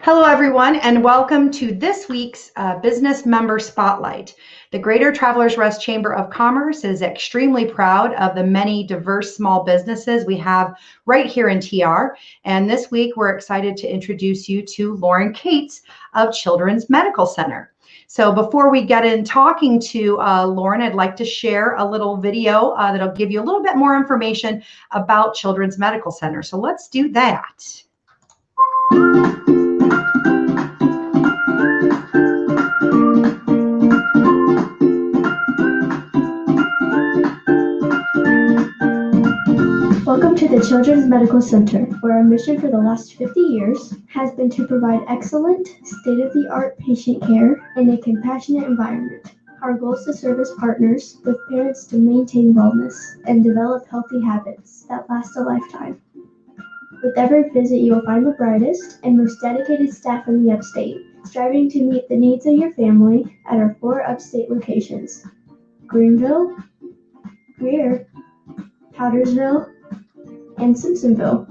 Hello, everyone, and welcome to this week's Business Member Spotlight. The Greater Travelers Rest Chamber of Commerce is extremely proud of the many diverse small businesses we have right here in TR. And this week, we're excited to introduce you to Lauren Cates of Children's Medical Center. So before we get in talking to Lauren, I'd like to share a little video that'll give you a little bit more information about Children's Medical Center. So let's do that. Welcome to the Children's Medical Center, where our mission for the last 50 years has been to provide excellent, state-of-the-art patient care in a compassionate environment. Our goal is to serve as partners with parents to maintain wellness and develop healthy habits that last a lifetime. With every visit, you will find the brightest and most dedicated staff in the upstate, striving to meet the needs of your family at our 4 upstate locations: Greenville, Greer, Powdersville, and Simpsonville.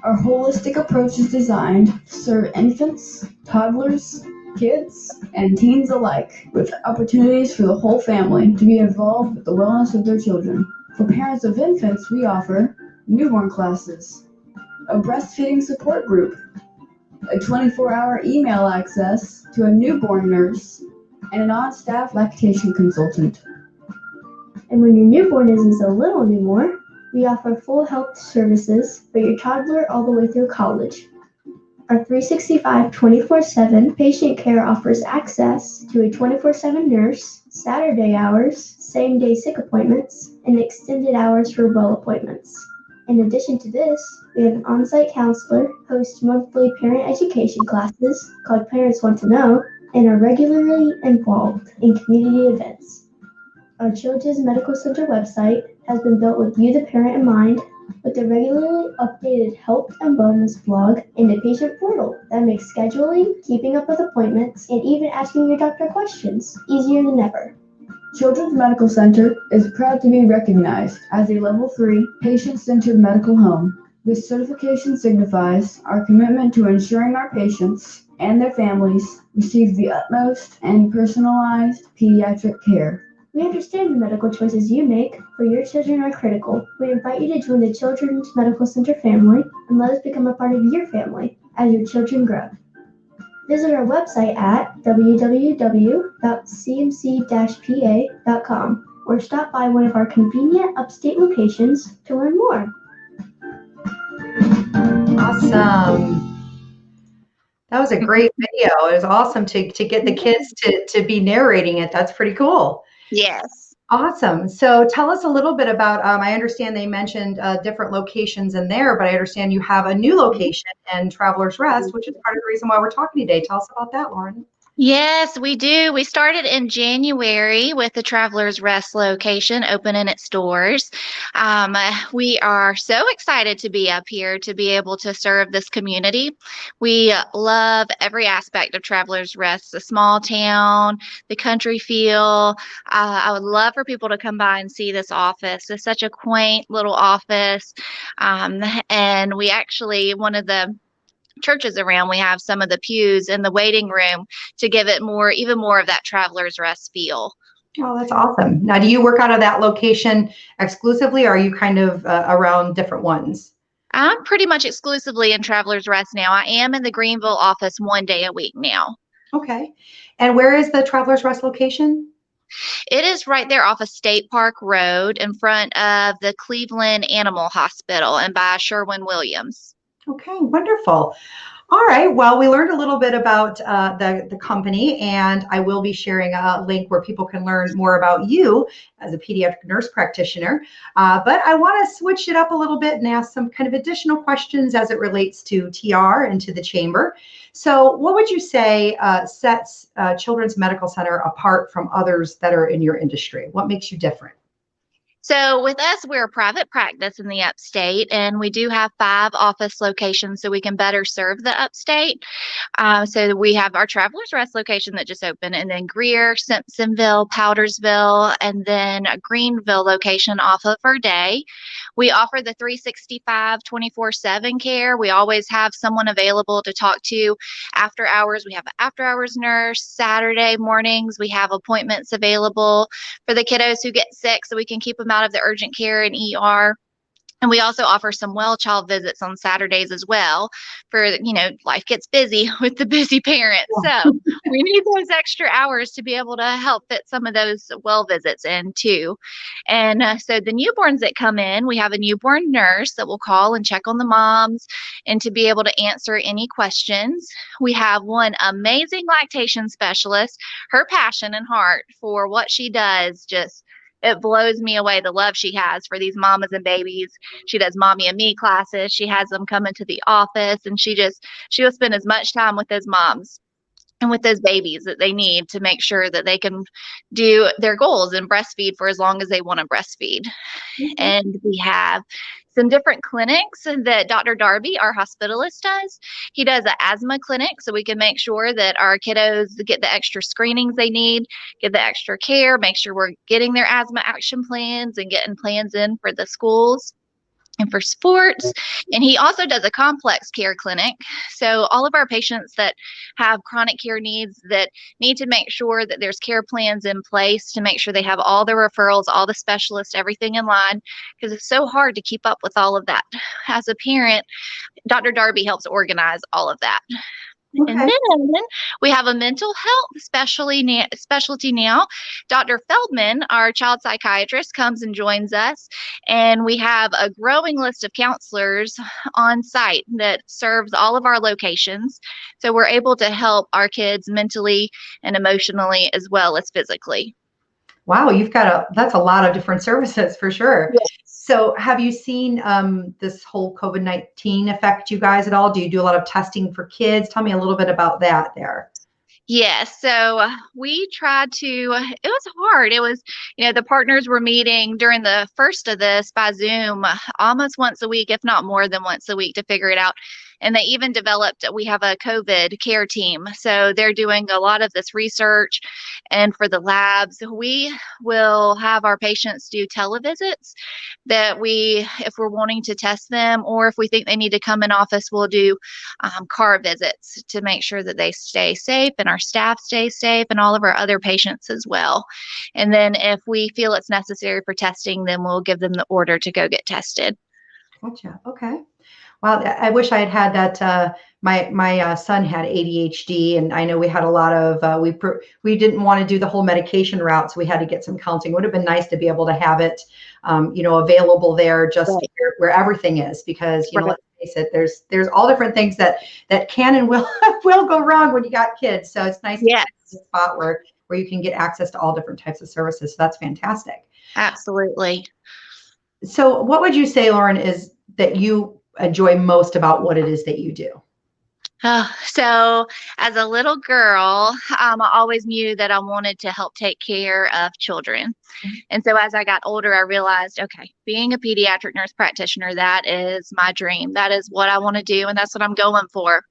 Our holistic approach is designed to serve infants, toddlers, kids, and teens alike, with opportunities for the whole family to be involved with the wellness of their children. For parents of infants, we offer newborn classes, a breastfeeding support group, a 24-hour email access to a newborn nurse, and an on-staff lactation consultant. And when your newborn isn't so little anymore, we offer full health services for your toddler all the way through college. Our 365 24/7 patient care offers access to a 24/7 nurse, Saturday hours, same-day sick appointments, and extended hours for well appointments. In addition to this, we have an on-site counselor, host monthly parent education classes called Parents Want to Know, and are regularly involved in community events. Our Children's Medical Center website has been built with you, the parent, in mind, with a regularly updated health and wellness blog and a patient portal that makes scheduling, keeping up with appointments, and even asking your doctor questions easier than ever. Children's Medical Center is proud to be recognized as a Level 3 patient-centered medical home. This certification signifies our commitment to ensuring our patients and their families receive the utmost and personalized pediatric care. We understand the medical choices you make for your children are critical. We invite you to join the Children's Medical Center family and let us become a part of your family as your children grow. Visit our website at www.cmc-pa.com or stop by one of our convenient upstate locations to learn more. Awesome. That was a great video. It was awesome to get the kids to be narrating it. That's pretty cool. Yes. Awesome. So tell us a little bit about, I understand they mentioned different locations in there, but I understand you have a new location in Travelers Rest, which is part of the reason why we're talking today. Tell us about that, Lauren. Yes, we do. We started in January with the Travelers Rest location opening its doors. We are so excited to be up here to be able to serve this community. We love every aspect of Travelers Rest, the small town, the country feel. I would love for people to come by and see this office. It's such a quaint little office. And we actually, one of the churches around, we have some of the pews in the waiting room to give it even more of that Travelers Rest feel. Oh, that's awesome. Now, do you work out of that location exclusively, or are you kind of around different ones? I'm pretty much exclusively in Travelers Rest now. I am in the Greenville office 1 day a week now. Okay. And where is the Travelers Rest location? It is right there off of State Park Road in front of the Cleveland Animal Hospital and by Sherwin-Williams. Okay, wonderful. All right, well, we learned a little bit about the company, and I will be sharing a link where people can learn more about you as a pediatric nurse practitioner. But I want to switch it up a little bit and ask some kind of additional questions as it relates to TR and to the chamber. So what would you say sets Children's Medical Center apart from others that are in your industry? What makes you different? So with us, we're a private practice in the upstate, and we do have 5 office locations so we can better serve the upstate. So we have our Travelers Rest location that just opened, and then Greer, Simpsonville, Powdersville, and then a Greenville location off of Verde. We offer the 365 24/7 care. We always have someone available to talk to after hours. We have an after hours nurse. Saturday mornings, we have appointments available for the kiddos who get sick so we can keep them out of the urgent care and ER. And we also offer some well child visits on Saturdays as well for, life gets busy with the busy parents. So we need those extra hours to be able to help fit some of those well visits in too. And so the newborns that come in, we have a newborn nurse that will call and check on the moms and to be able to answer any questions. We have one amazing lactation specialist. Her passion and heart for what she does it blows me away, the love she has for these mamas and babies. She does mommy and me classes. She has them come into the office, and she'll spend as much time with those moms and with those babies that they need to make sure that they can do their goals and breastfeed for as long as they want to breastfeed. And we have some different clinics that Dr. Darby, our hospitalist, does. He does an asthma clinic so we can make sure that our kiddos get the extra screenings they need, get the extra care, make sure we're getting their asthma action plans and getting plans in for the schools and for sports. And he also does a complex care clinic. So all of our patients that have chronic care needs that need to make sure that there's care plans in place to make sure they have all the referrals, all the specialists, everything in line, because it's so hard to keep up with all of that. As a parent, Dr. Darby helps organize all of that. Okay. And then we have a mental health specialty now. Dr. Feldman, our child psychiatrist, comes and joins us, and we have a growing list of counselors on site that serves all of our locations. So we're able to help our kids mentally and emotionally as well as physically. Wow, that's a lot of different services for sure. Yes. So have you seen this whole COVID-19 affect you guys at all? Do you do a lot of testing for kids? Tell me a little bit about that there. Yes. So we tried it was hard. It was, the partners were meeting during the first of this by Zoom almost once a week, if not more than once a week, to figure it out. And they even we have a COVID care team. So they're doing a lot of this research. And for the labs, we will have our patients do televisits if we're wanting to test them, or if we think they need to come in office, we'll do car visits to make sure that they stay safe and our staff stay safe and all of our other patients as well. And then if we feel it's necessary for testing, then we'll give them the order to go get tested. Gotcha. Okay. Wow. I wish I had that. My son had ADHD, and I know we had a lot of, we didn't want to do the whole medication route, so we had to get some counseling. It would have been nice to be able to have it, available there just Right. where everything is, because, Right. let's face it, there's all different things that can and will will go wrong when you got kids. So it's nice to Yes. have a spot where you can get access to all different types of services. So that's fantastic. Absolutely. So what would you say, Lauren, is that you enjoy most about what it is that you do? So as a little girl, I always knew that I wanted to help take care of children. And so as I got older, I realized, okay, being a pediatric nurse practitioner, that is my dream. That is what I want to do. And that's what I'm going for.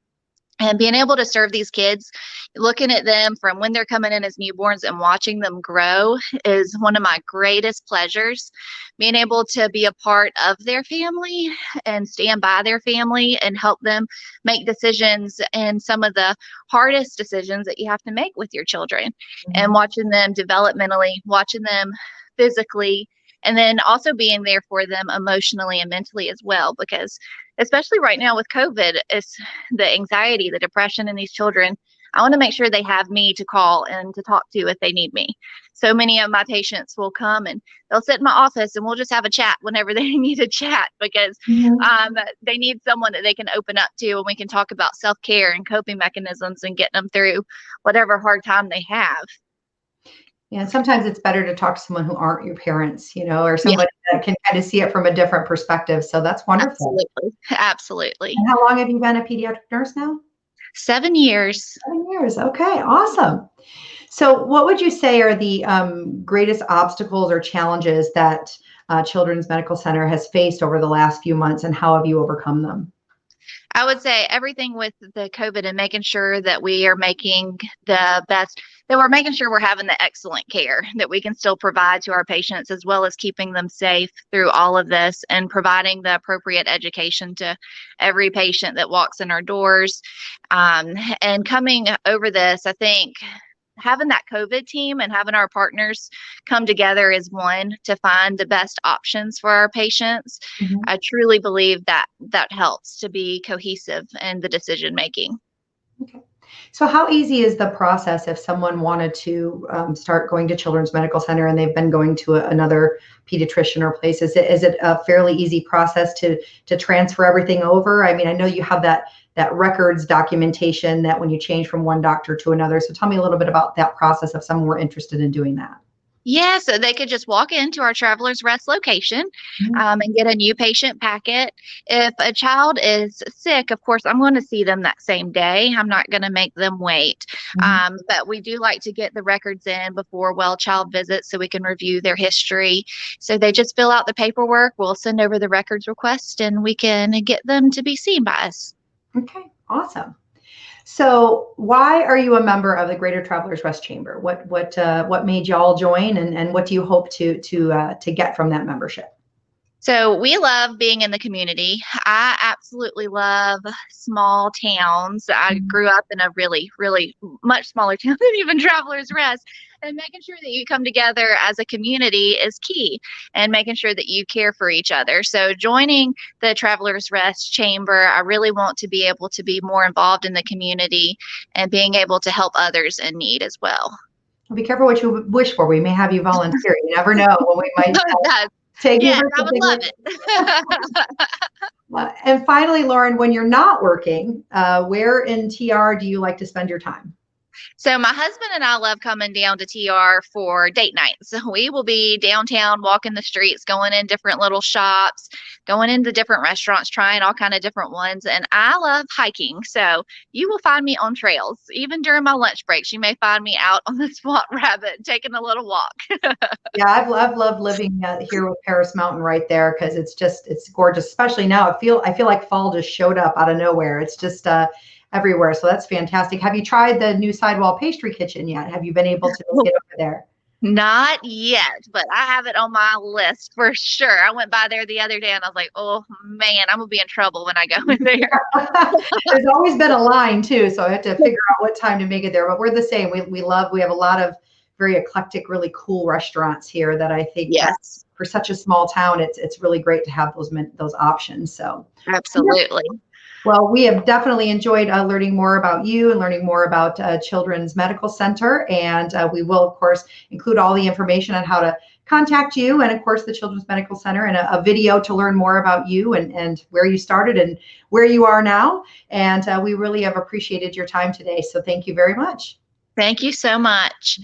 And being able to serve these kids, looking at them from when they're coming in as newborns and watching them grow is one of my greatest pleasures. Being able to be a part of their family and stand by their family and help them make decisions and some of the hardest decisions that you have to make with your children. And watching them developmentally, watching them physically, and then also being there for them emotionally and mentally as well, because especially right now with COVID, it's the anxiety, the depression in these children. I want to make sure they have me to call and to talk to if they need me. So many of my patients will come and they'll sit in my office and we'll just have a chat whenever they need a chat, because they need someone that they can open up to, and we can talk about self-care and coping mechanisms and getting them through whatever hard time they have. Yeah, sometimes it's better to talk to someone who aren't your parents, or somebody that can kind of see it from a different perspective. So that's wonderful. Absolutely. And how long have you been a pediatric nurse now? 7 years. 7 years. Okay, awesome. So what would you say are the greatest obstacles or challenges that Children's Medical Center has faced over the last few months, and how have you overcome them? I would say everything with the COVID and making sure that we are making the best, that we're making sure we're having the excellent care that we can still provide to our patients, as well as keeping them safe through all of this and providing the appropriate education to every patient that walks in our doors. And coming over this, I think having that COVID team and having our partners come together as one to find the best options for our patients, I truly believe that that helps to be cohesive in the decision making. Okay. So how easy is the process if someone wanted to start going to Children's Medical Center and they've been going to another pediatrician or place? Is it a fairly easy process to transfer everything over? I mean, I know you have that records documentation that when you change from one doctor to another. So tell me a little bit about that process if someone were interested in doing that. Yeah, so they could just walk into our Travelers Rest location and get a new patient packet. If a child is sick, of course, I'm going to see them that same day. I'm not going to make them wait. But we do like to get the records in before well child visits so we can review their history. So they just fill out the paperwork. We'll send over the records request and we can get them to be seen by us. Okay, awesome. So why are you a member of the Greater Travelers Rest Chamber? What made y'all join, and what do you hope to get from that membership? So we love being in the community. I absolutely love small towns. I grew up in a really, really much smaller town than even Travelers Rest. And making sure that you come together as a community is key, and making sure that you care for each other. So joining the Travelers Rest Chamber, I really want to be able to be more involved in the community and being able to help others in need as well. Be careful what you wish for. We may have you volunteer. You never know when we might take you for I would love it. And finally, Lauren, when you're not working, where in TR do you like to spend your time? So my husband and I love coming down to TR for date nights. So we will be downtown, walking the streets, going in different little shops, going into different restaurants, trying all kind of different ones. And I love hiking. So you will find me on trails. Even during my lunch breaks, you may find me out on the Swamp Rabbit, taking a little walk. Yeah, I've loved living here with Paris Mountain right there, because it's gorgeous. Especially now, I feel like fall just showed up out of nowhere. It's just everywhere. So that's fantastic. Have you tried the new sidewall pastry kitchen yet? Have you been able to get over there? Not yet, but I have it on my list for sure. I went by there the other day and I was like, oh man, I'm gonna be in trouble when I go in there. There's always been a line too, so I have to figure out what time to make it there. But we're the same. We have a lot of very eclectic, really cool restaurants here that I think for such a small town, it's really great to have those options. So absolutely. Well, we have definitely enjoyed learning more about you and learning more about Children's Medical Center. And we will, of course, include all the information on how to contact you and, of course, the Children's Medical Center, and a video to learn more about you and where you started and where you are now. And we really have appreciated your time today. So thank you very much. Thank you so much.